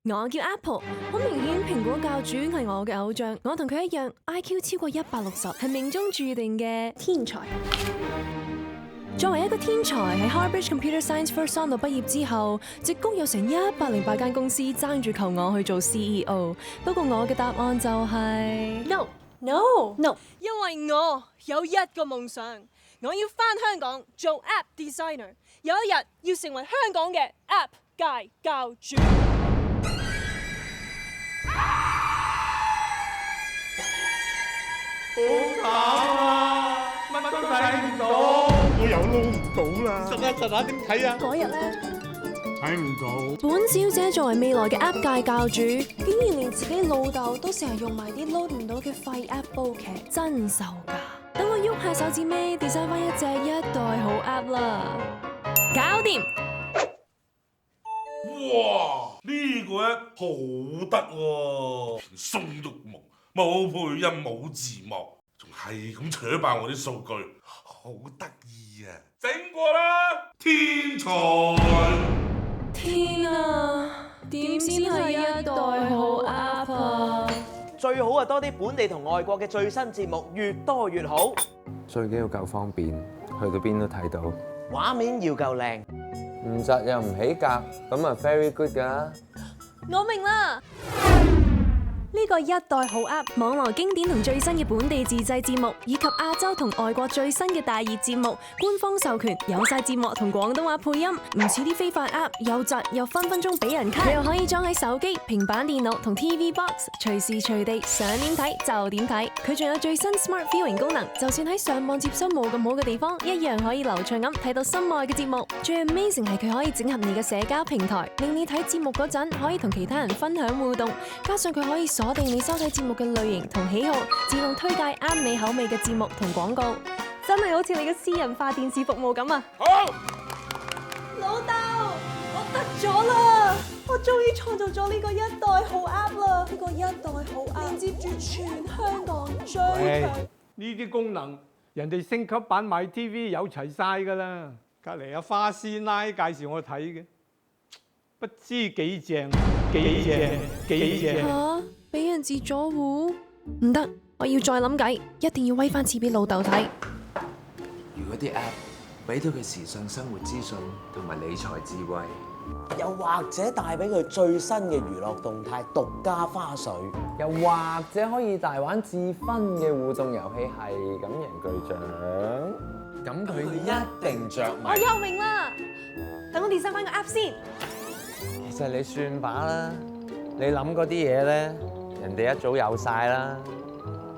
我叫 Apple， 好明顯蘋果教主係我嘅偶像，我同佢一樣 IQ 超過160，係命中注定嘅天才。作為一個天才，喺 Harvard Computer Science First Round 畢業之後，矽谷有成108間公司爭住求我去做 CEO。不過我嘅答案就係 No， 因為我有一個夢想，我要返香港做 App Designer， 有一日要成為香港嘅 App 界教主。好慘啊！乜都睇唔到，我又撈唔到啦。實下點睇啊？嗰日咧睇唔到。本小姐作為未來嘅 App 界教主，竟然連自己老豆都成日用埋啲 load 唔到嘅廢 App 煲劇，真受㗎！等我喐下手指尾 design 翻一隻一代好 App 啦，搞掂！哇！呢個 App 好得喎，鬆郁毛。冇配音冇字幕，仲係咁扯爆我啲數據，好得意啊！整過啦，天才！天啊，點先係一代好 App 啊？最好啊，多啲本地同外國嘅最新節目，越多越好。最緊要夠方便，去到邊都睇到。畫面要夠靚，唔窒又唔起格，咁啊 very good 㗎。我明啦。呢個一代好 App， 網絡經典同最新嘅本地自製節目，以及亞洲同外國最新嘅大熱節目，官方授權，有晒字幕同廣東話配音，唔似啲非法 App 又窒又分分鐘俾人卡。你又可以裝喺手機、平板電腦同 TV Box， 隨時隨地想點睇就點睇。佢仲有最新 Smart Viewing 功能，就算喺上網接收冇咁好嘅地方，一樣可以流暢咁睇到心愛嘅節目。最 amazing 係佢可以整合你嘅社交平台，令你睇節目嗰陣可以同其他人分享互動，加上佢可以鎖定你收睇節目嘅類型同喜好，自動推介啱你口味嘅節目同廣告，真係好似你嘅私人化電視服務咁啊！好，老豆，我得咗啦！我終於創造咗呢個一代好 App 啦！呢個一代好 App 連接住全香港最強。呢啲功能人哋升級版買 TV 有齊晒㗎啦。隔離阿花師奶介紹我睇嘅，不知幾正。嚇！俾人截咗戶，唔得，我要再諗計，一定要威翻次俾老豆睇。如果啲 app 俾到佢時尚生活資訊同埋理財智慧，又或者帶俾佢最新嘅娛樂動態、獨家花絮，又或者可以大玩自分嘅互動遊戲，係咁贏巨獎，咁佢一定着迷。我又明啦，等我 design 翻個 app 先。其實你算把啦，你諗嗰啲嘢咧，人哋一早有晒啦。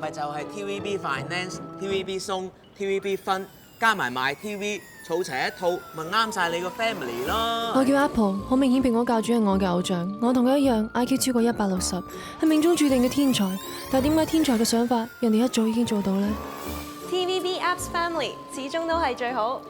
咪就係 TVB Finance、TVB 鬆、TVB 分，加埋買 TV，儲齊一套，咪啱晒你個 family 咯。我叫 Apple， 好明顯蘋果教主係我嘅偶像，我同佢一樣 IQ 超過160，係命中注定嘅天才。但係點解天才嘅想法，人哋一早已經做到呢？ TVB Apps Family 始終都係最好。